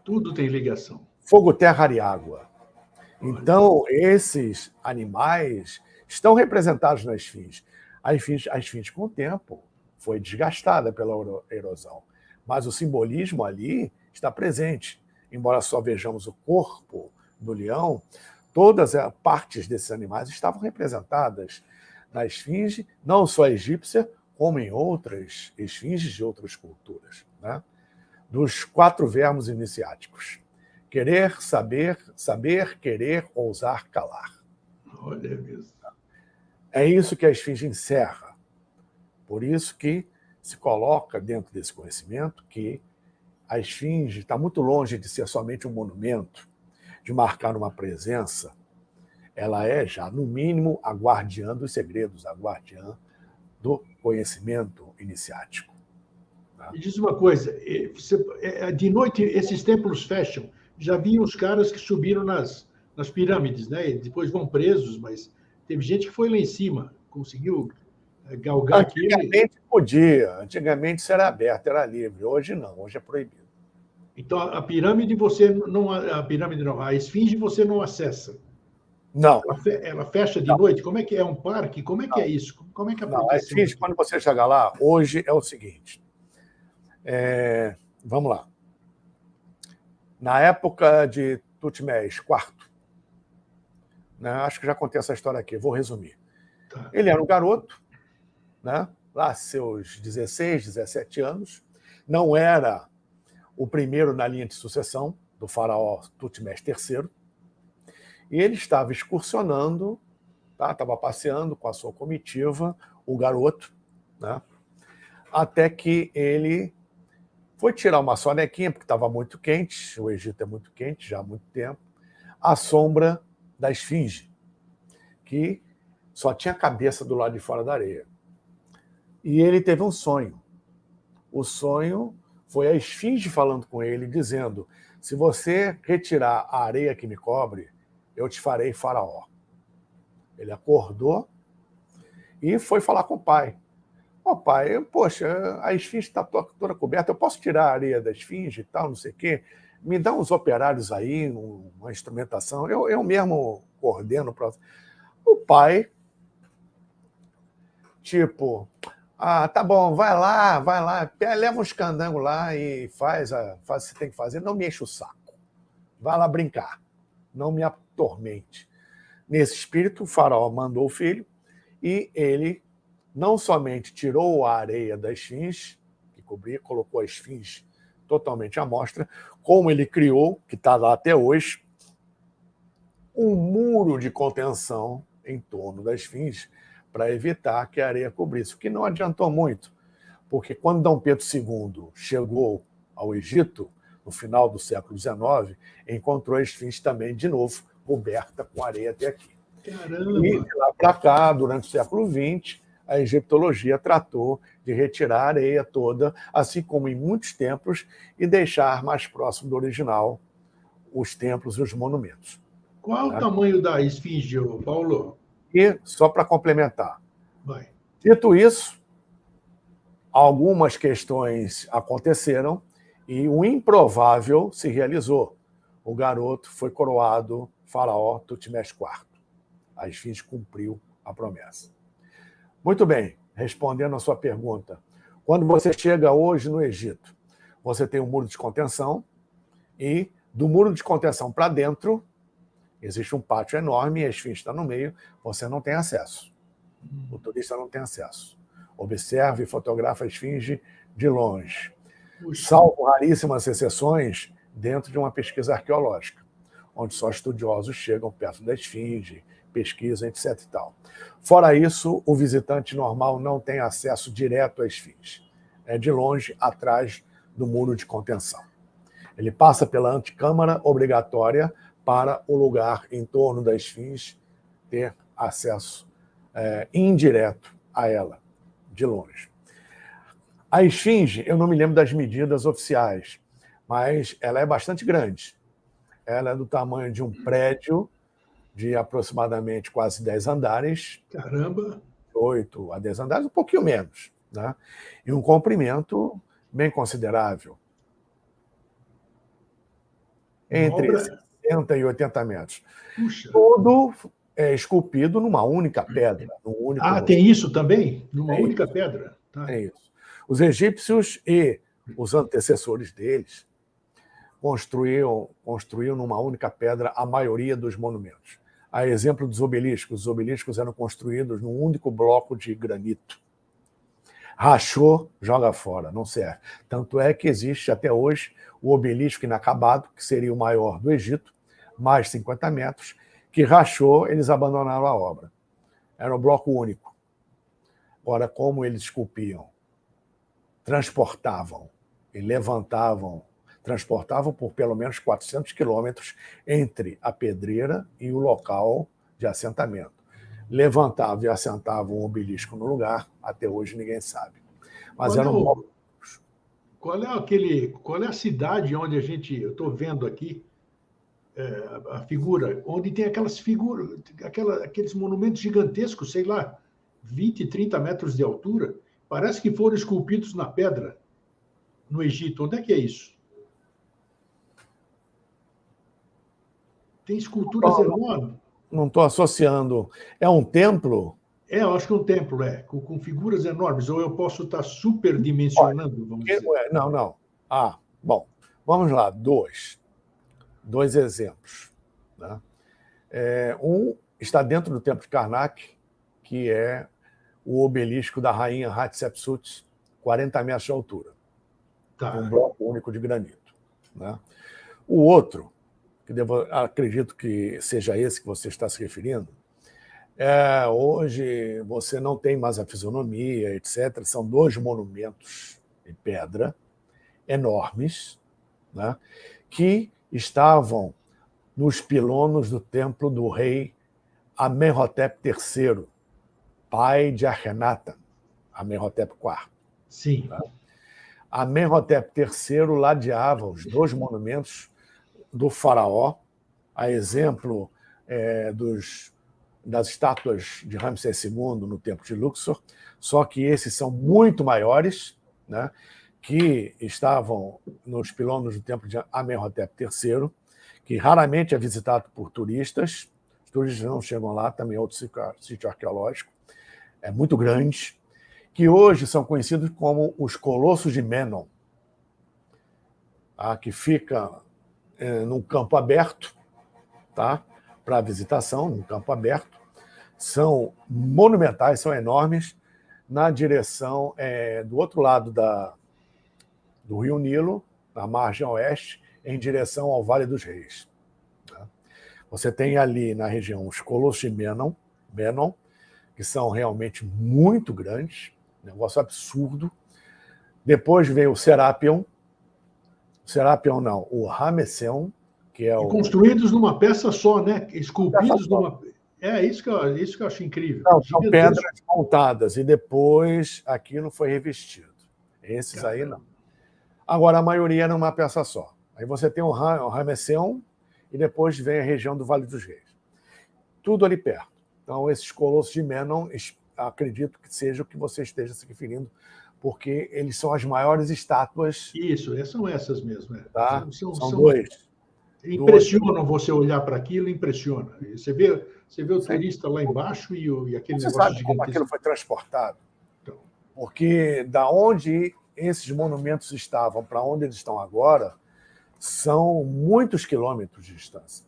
Tudo tem ligação. Fogo, terra, ar e água. Então, esses animais estão representados na Esfinge. A Esfinge, com o tempo, foi desgastada pela erosão, mas o simbolismo ali está presente. Embora só vejamos o corpo do leão, todas as partes desses animais estavam representadas na Esfinge, não só a egípcia, como em outras esfinges de outras culturas, né? Dos 4 vermos iniciáticos, Querer, saber, querer, ousar, calar. Olha mesmo. É isso que a esfinge encerra. Por isso que se coloca dentro desse conhecimento que a esfinge está muito longe de ser somente um monumento, de marcar uma presença. Ela é já, no mínimo, a guardiã dos segredos, a guardiã do conhecimento iniciático. Me diz uma coisa, de noite esses templos fecham. Já vi os caras que subiram nas pirâmides, né? E depois vão presos, mas teve gente que foi lá em cima, conseguiu galgar aquilo. Antigamente podia, antigamente isso era aberto, era livre. Hoje não, hoje é proibido. Então a pirâmide você não, a pirâmide não, a esfinge você não acessa. Não. Ela fecha de noite? Como é que é um parque? Como é que é isso? Como é que é a Não, a proteção? esfinge, quando você chegar lá, hoje é o seguinte. Vamos lá. Na época de Tutmés IV, né, acho que já contei essa história aqui, vou resumir. Tá. Ele era um garoto, né, lá seus 16, 17 anos, não era o primeiro na linha de sucessão do faraó Tutmés III, e ele estava excursionando, tá, estava passeando com a sua comitiva, o garoto, né, até que ele foi tirar uma sonequinha, porque estava muito quente, o Egito é muito quente já há muito tempo, à sombra da esfinge, que só tinha a cabeça do lado de fora da areia. E ele teve um sonho. O sonho foi a esfinge falando com ele, dizendo: se você retirar a areia que me cobre, eu te farei faraó. Ele acordou e foi falar com o pai. Ó, pai, poxa, a esfinge está toda coberta, eu posso tirar a areia da esfinge e tal, não sei o quê? Me dá uns operários aí, uma instrumentação, eu mesmo coordeno o processo. O pai, tipo, tá bom, vai lá, leva uns candangos lá e faz o que você tem que fazer, não me enche o saco. Vai lá brincar, não me atormente. Nesse espírito, o faraó mandou o filho e ele não somente tirou a areia da esfinge, que cobria, colocou a esfinge totalmente à mostra, como ele criou, que está lá até hoje, um muro de contenção em torno da esfinge para evitar que a areia cobrisse, o que não adiantou muito, porque quando Dom Pedro II chegou ao Egito, no final do século XIX, encontrou a esfinge também, de novo, coberta com areia até aqui. Caramba! E de lá para cá, durante o século XX, a egiptologia tratou de retirar a areia toda, assim como em muitos templos, e deixar mais próximo do original os templos e os monumentos. Qual o tamanho da esfinge, Paulo? E, só para complementar, Vai. dito isso, algumas questões aconteceram e o improvável se realizou. O garoto foi coroado faraó Tutmés IV. A esfinge cumpriu a promessa. Muito bem, respondendo a sua pergunta. Quando você chega hoje no Egito, você tem um muro de contenção e do muro de contenção para dentro existe um pátio enorme e a esfinge está no meio, você não tem acesso. O turista não tem acesso. Observe e fotografa a esfinge de longe. Salvo raríssimas exceções dentro de uma pesquisa arqueológica, onde só estudiosos chegam perto da esfinge, pesquisa, etc. E tal. Fora isso, o visitante normal não tem acesso direto à esfinge. É de longe, atrás do muro de contenção. Ele passa pela antecâmara obrigatória para o lugar em torno da esfinge ter acesso indireto a ela, de longe. A esfinge, eu não me lembro das medidas oficiais, mas ela é bastante grande. Ela é do tamanho de um prédio de aproximadamente quase 10 andares. Caramba! 8 a 10 andares, um pouquinho menos, né? E um comprimento bem considerável. Entre 60 e 80 metros. Puxa. Todo esculpido numa única pedra. Tem isso também? Numa única isso. pedra? Tá. É isso. Os egípcios e os antecessores deles construíam numa única pedra a maioria dos monumentos. A exemplo dos obeliscos. Os obeliscos eram construídos num único bloco de granito. Rachou, joga fora, não serve. Tanto é que existe até hoje o obelisco inacabado, que seria o maior do Egito, mais 50 metros, que rachou, eles abandonaram a obra. Era um bloco único. Ora, como eles esculpiam, transportavam e levantavam, transportavam por pelo menos 400 quilômetros entre a pedreira e o local de assentamento. Levantavam e assentavam um obelisco no lugar, até hoje ninguém sabe. Mas Qual é era um bloco. qual é a cidade onde eu estou vendo aqui a figura, onde tem aquelas figuras, aqueles monumentos gigantescos, sei lá, 20, 30 metros de altura, parece que foram esculpidos na pedra no Egito. Onde é que é isso? Tem esculturas enormes. Não estou associando. É um templo? Eu acho que é um templo, com figuras enormes. Ou eu posso estar superdimensionando, vamos dizer. Não. Bom, vamos lá, dois exemplos. Né? Um está dentro do templo de Karnak, que é o obelisco da rainha Hatshepsut, 40 metros de altura. Tá. Um bloco único de granito. Né? O outro, acredito que seja esse que você está se referindo, hoje você não tem mais a fisionomia, etc. São 2 monumentos de pedra enormes, né, que estavam nos pilonos do templo do rei Amenhotep III, pai de Akhenaten, Amenhotep IV. Sim. Né? Amenhotep III ladeava os 2 monumentos do faraó, a exemplo das estátuas de Ramsés II no templo de Luxor, só que esses são muito maiores, né, que estavam nos pilonos do templo de Amenhotep III, que raramente é visitado por turistas. Os turistas não chegam lá, também é outro sítio arqueológico, é muito grande, que hoje são conhecidos como os Colossos de Menon, que fica num campo aberto, tá? Para visitação, num campo aberto. São monumentais, são enormes, na direção do outro lado do Rio Nilo, na margem oeste, em direção ao Vale dos Reis. Você tem ali na região os Colossos de Menon, que são realmente muito grandes, negócio absurdo. Depois vem o Serapion não, o Ramesseum, que é construídos numa peça só, né? Esculpidos numa... isso que eu acho incrível. Não, são pedras montadas e depois aquilo foi revestido. Esses aí não. Agora, a maioria é numa peça só. Aí você tem o Ramesseum e depois vem a região do Vale dos Reis. Tudo ali perto. Então, esses Colossos de Menon, acredito que seja o que você esteja se referindo, porque eles são as maiores estátuas. Isso, são essas mesmo. Tá? São 2. Impressionam você olhar para aquilo, impressiona. Você vê o turista lá embaixo e aquele você negócio sabe gigantesco. como aquilo foi transportado? Então, porque da onde esses monumentos estavam para onde eles estão agora são muitos quilômetros de distância.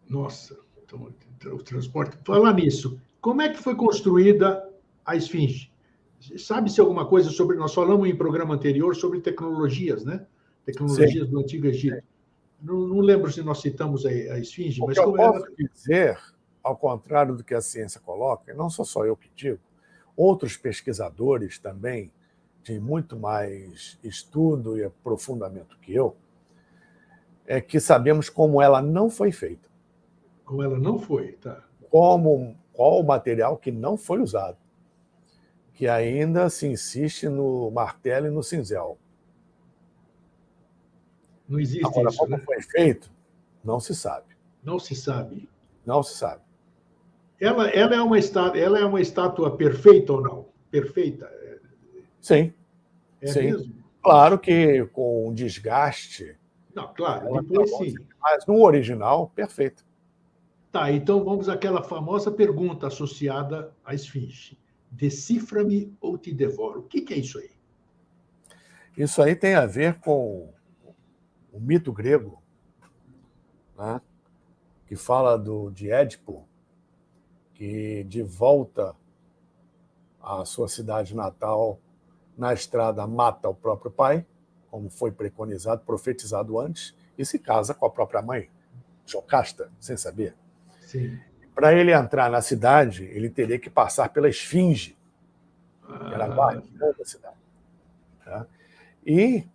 Nossa, então, o transporte... Falar nisso, como é que foi construída a Esfinge? Sabe-se alguma coisa sobre... Nós falamos em programa anterior sobre tecnologias, né? Tecnologias do Antigo Egito. Não lembro se nós citamos a Esfinge, mas como eu posso dizer, ao contrário do que a ciência coloca, e não sou só eu que digo, outros pesquisadores também, de muito mais estudo e aprofundamento que eu, é que sabemos como ela não foi feita. Como ela não foi, tá. Qual o material que não foi usado, que ainda se insiste no martelo e no cinzel. Não existe agora, isso, como foi feito, não se sabe. Não se sabe. Não se sabe. Ela é uma estátua perfeita ou não? Perfeita? Sim. Sim. Mesmo? Claro que com desgaste. Não, claro, depois sim. Mas no original, perfeito. Tá, então vamos àquela famosa pergunta associada à Esfinge. Decifra-me ou te devoro. O que é isso aí? Isso aí tem a ver com o mito grego, né, que fala de Édipo, que de volta a sua cidade natal, na estrada mata o próprio pai, como foi preconizado, profetizado antes, e se casa com a própria mãe, Jocasta, sem saber. Sim. Para ele entrar na cidade, ele teria que passar pela Esfinge, que era a guardiã da cidade. Tá? E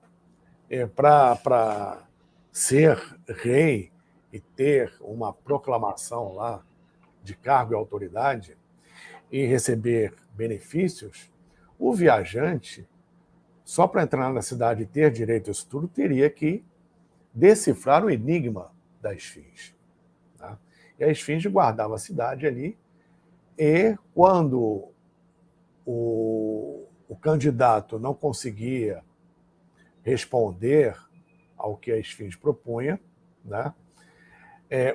para ser rei e ter uma proclamação lá de cargo e autoridade e receber benefícios, o viajante, só para entrar na cidade e ter direito a isso tudo, teria que decifrar o enigma da Esfinge. Tá? E a Esfinge guardava a cidade ali, e quando o candidato não conseguia responder ao que a Esfinge propunha, né?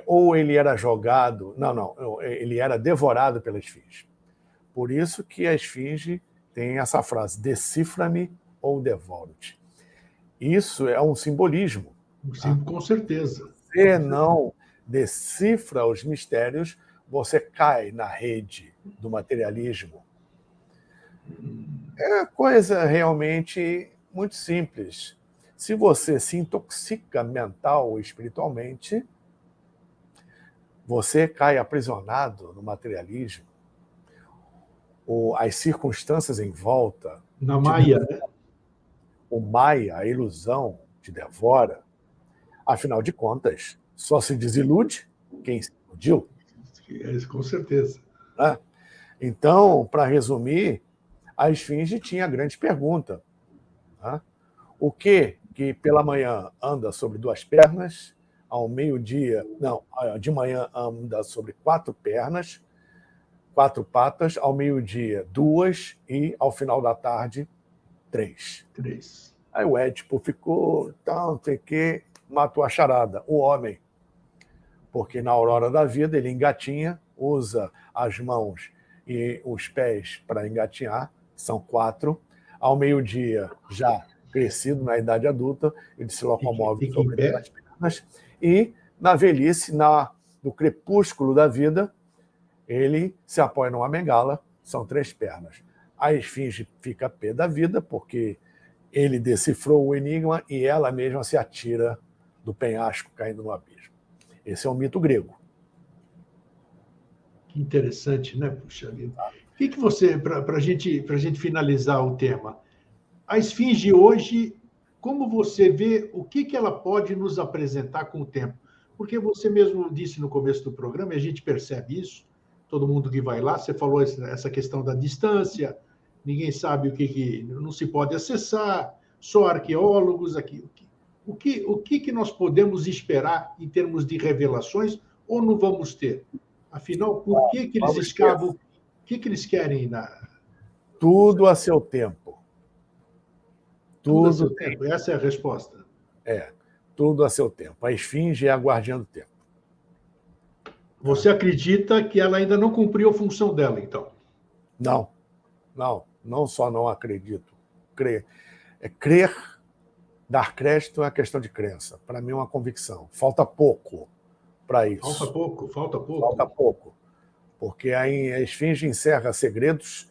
Ou ele era jogado... ele era devorado pela Esfinge. Por isso que a Esfinge tem essa frase, decifra-me ou devoro-te. Isso é um simbolismo. Sim, com certeza. Você não decifra os mistérios, você cai na rede do materialismo. É coisa realmente muito simples. Se você se intoxica mental ou espiritualmente, você cai aprisionado no materialismo. As circunstâncias em volta... Na Maia, né? O Maia, a ilusão, te devora. Afinal de contas, só se desilude quem se iludiu. Com certeza. Né? Então, para resumir, a Esfinge tinha a grande pergunta. Né? O que pela manhã anda sobre duas pernas, ao meio-dia, de manhã anda sobre quatro pernas, quatro patas, ao meio-dia duas e ao final da tarde três. Aí o Édipo ficou, não sei o quê, matou a charada, o homem. Porque na aurora da vida ele engatinha, usa as mãos e os pés para engatinhar, são quatro. Ao meio-dia, já crescido na idade adulta, ele se locomove sobre duas pernas. E na velhice, no crepúsculo da vida, ele se apoia numa bengala, são três pernas. A Esfinge fica pé da vida, porque ele decifrou o enigma e ela mesma se atira do penhasco caindo no abismo. Esse é um mito grego. Que interessante, né? Puxa vida. O que você, para a gente finalizar o tema, a Esfinge hoje, como você vê, o que ela pode nos apresentar com o tempo? Porque você mesmo disse no começo do programa, e a gente percebe isso, todo mundo que vai lá, você falou essa questão da distância, ninguém sabe o que não se pode acessar, só arqueólogos aqui. O que nós podemos esperar em termos de revelações ou não vamos ter? Afinal, por que eles escavam? O que eles querem? Tudo a seu tempo. Tudo a seu tempo. Essa é a resposta. Tudo a seu tempo. A Esfinge é a guardiã do tempo. Você acredita que ela ainda não cumpriu a função dela, então? Não só não acredito. Crer, dar crédito é uma questão de crença. Para mim é uma convicção. Falta pouco para isso. Falta pouco. Porque a Esfinge encerra segredos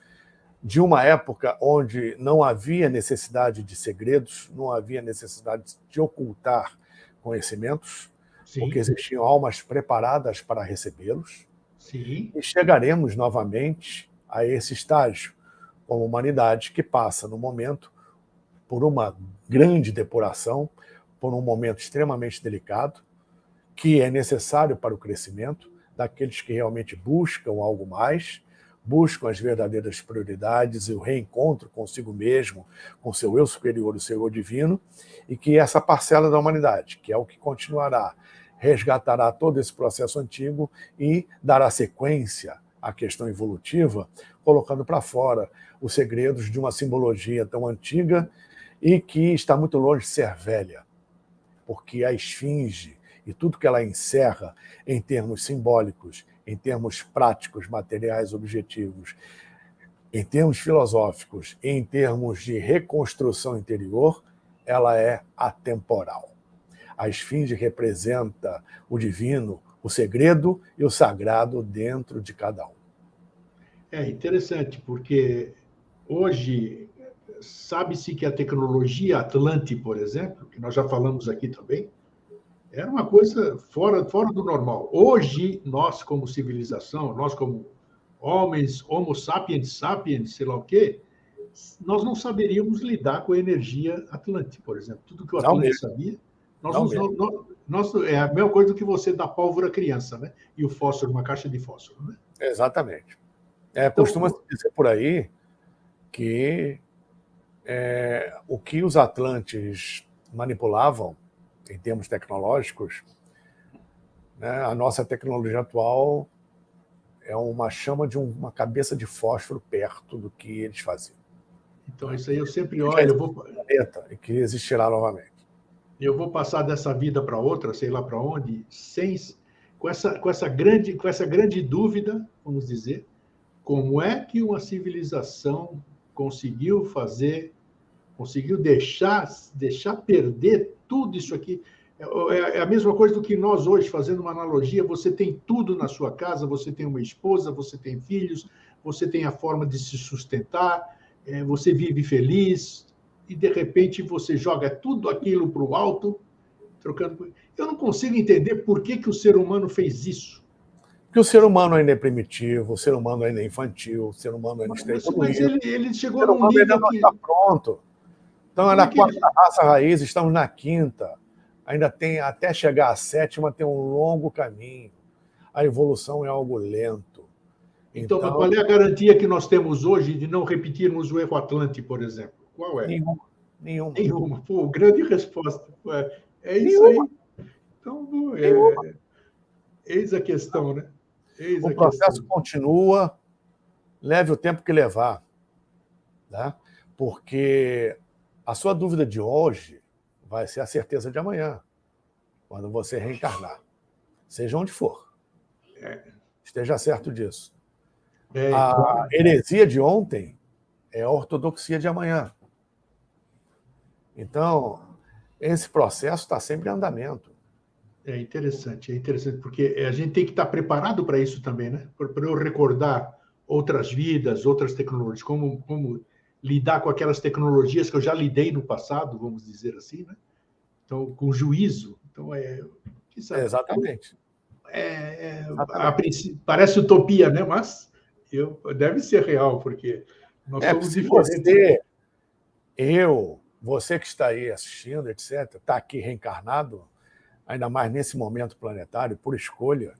de uma época onde não havia necessidade de segredos, não havia necessidade de ocultar conhecimentos, Sim. Porque existiam almas preparadas para recebê-los. Sim. E chegaremos novamente a esse estágio, como humanidade que passa, no momento, por uma grande depuração, por um momento extremamente delicado, que é necessário para o crescimento daqueles que realmente buscam algo mais, buscam as verdadeiras prioridades e o reencontro consigo mesmo, com seu eu superior, o seu eu divino, e que essa parcela da humanidade, que é o que continuará, resgatará todo esse processo antigo e dará sequência à questão evolutiva, colocando para fora os segredos de uma simbologia tão antiga e que está muito longe de ser velha, porque a Esfinge e tudo que ela encerra em termos simbólicos, em termos práticos, materiais, objetivos, em termos filosóficos, em termos de reconstrução interior, ela é atemporal. A Esfinge representa o divino, o segredo e o sagrado dentro de cada um. É interessante, porque hoje sabe-se que a tecnologia Atlante, por exemplo, que nós já falamos aqui também, era uma coisa fora do normal. Hoje, nós como civilização, nós como homens, Homo sapiens sapiens, sei lá o quê, nós não saberíamos lidar com a energia Atlante, por exemplo. Tudo que o Não Atlante mesmo, sabia, não mesmo. é a mesma coisa do que você dar pólvora à criança, né? E o fósforo, uma caixa de fósforo, né? Exatamente. Costuma-se Então, dizer por aí que o que os atlantes manipulavam em termos tecnológicos, né, a nossa tecnologia atual é uma chama de uma cabeça de fósforo perto do que eles faziam. então isso aí eu sempre Já olho, existe no planeta e que existirá novamente. eu vou passar dessa vida para outra, sei lá para onde, com essa grande dúvida, vamos dizer, como é que uma civilização conseguiu deixar perder tudo isso aqui. É a mesma coisa do que nós hoje, fazendo uma analogia, você tem tudo na sua casa, você tem uma esposa, você tem filhos, você tem a forma de se sustentar, você vive feliz, e de repente você joga tudo aquilo para o alto, trocando. Eu não consigo entender por que o ser humano fez isso. Porque o ser humano ainda é primitivo, o ser humano ainda é infantil, o ser humano ainda está Mas evoluído. ele O chegou ser num humano ainda nível não que. está pronto. Então, é Como na é que ele. quarta raça raiz, estamos na quinta. Ainda tem, até chegar à sétima, tem um longo caminho. A evolução é algo lento. Então, mas Então, qual é a garantia que nós temos hoje de não repetirmos o erro Atlante, por exemplo? Qual é? nenhuma. Nenhuma. Nenhuma. Pô, grande resposta. É isso Nenhuma. aí. Então, Nenhuma. eis a questão, né? Eis O a processo questão. continua, leve o tempo que levar. Né? Porque a sua dúvida de hoje vai ser a certeza de amanhã, quando você reencarnar. Seja onde for. Esteja certo disso. A Claro. heresia de ontem é a ortodoxia de amanhã. Então, esse processo está sempre em andamento. É interessante, porque a gente tem que estar preparado para isso também, né? Para eu recordar outras vidas, outras tecnologias, como lidar com aquelas tecnologias que eu já lidei no passado, vamos dizer assim, né? Então, com juízo. Então, quem sabe? Exatamente. Parece utopia, né? Mas deve ser real, porque nós somos Se diferentes. você que está aí assistindo, etc., está aqui reencarnado, ainda mais nesse momento planetário, por escolha,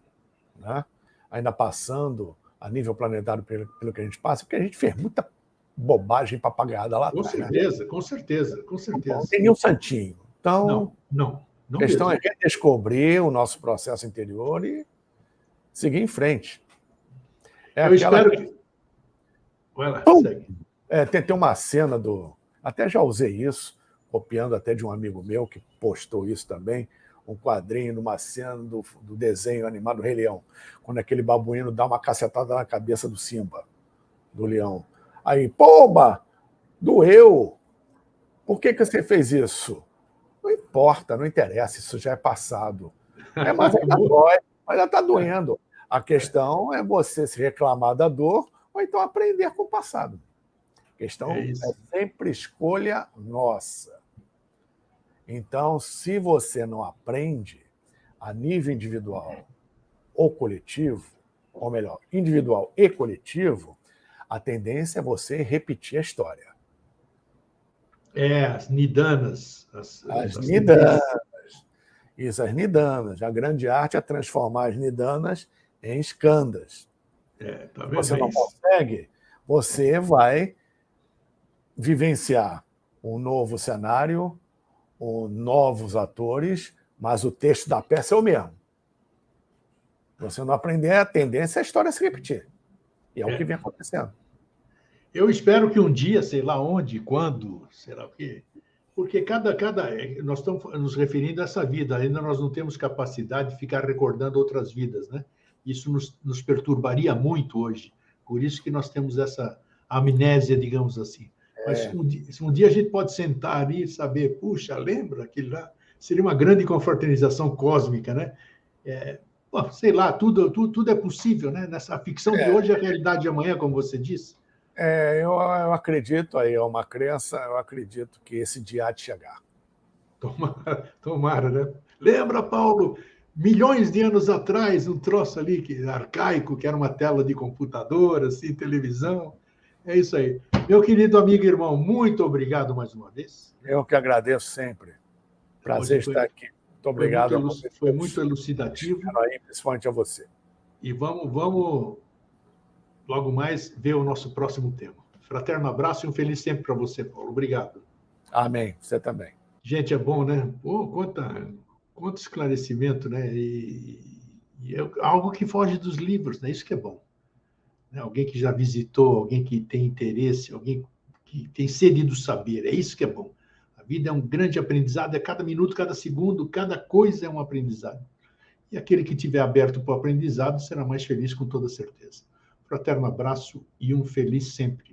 né? Ainda passando a nível planetário pelo que a gente passa, porque a gente fez muita bobagem papagaiada lá Com atrás. certeza, né? Com certeza, com certeza. Não tem nenhum santinho. Então, não a questão mesmo. é redescobrir o nosso processo interior e seguir em frente. Eu espero que. Vai lá, segue. Tem uma cena do. Até já usei isso, copiando até de um amigo meu que postou isso também, um quadrinho numa cena do desenho animado Rei Leão, quando aquele babuíno dá uma cacetada na cabeça do Simba, do leão. Aí, pomba, doeu. Por que você fez isso? Não importa, não interessa, isso já é passado. Mas ainda dói, ainda está doendo. A questão é você se reclamar da dor ou então aprender com o passado. A questão é sempre escolha nossa. Então, se você não aprende a nível individual ou coletivo, ou melhor, individual e coletivo, a tendência é você repetir a história. As nidanas. As nidanas. Isso, as nidanas. A grande arte é transformar as nidanas em escandas. Tá Se vendo? você não consegue, você vai vivenciar um novo cenário, novos atores, mas o texto da peça é o mesmo. Se você não aprender, a tendência é a história se repetir. E é o que vem acontecendo. Eu espero que um dia, sei lá onde, quando, será o quê? Porque nós estamos nos referindo a essa vida, ainda nós não temos capacidade de ficar recordando outras vidas, né? Isso nos perturbaria muito hoje. Por isso que nós temos essa amnésia, digamos assim. Mas um dia a gente pode sentar ali e saber, puxa, lembra aquele lá? Seria uma grande confraternização cósmica, né? Pô, sei lá, tudo é possível, né? Nessa ficção de hoje é a realidade de amanhã, como você disse. Eu acredito, aí é uma crença, eu acredito que esse dia há de chegar. Tomara, né? Lembra, Paulo, milhões de anos atrás, um troço ali arcaico, que era uma tela de computador, assim, televisão. É isso aí. Meu querido amigo e irmão, muito obrigado mais uma vez. Eu que agradeço sempre. Prazer estar aqui. Muito obrigado a vocês. Foi muito elucidativo. Aí, principalmente a você. E vamos logo mais ver o nosso próximo tema. Fraterno abraço e um feliz sempre para você, Paulo. Obrigado. Amém. Você também. Gente, é bom, né? Pô, quanto esclarecimento, né? E é algo que foge dos livros, né? Isso que é bom. Né? Alguém que já visitou, alguém que tem interesse, alguém que tem sede do saber. É isso que é bom. A vida é um grande aprendizado, é cada minuto, cada segundo, cada coisa é um aprendizado. E aquele que estiver aberto para o aprendizado será mais feliz com toda certeza. Fraterno abraço e um feliz sempre.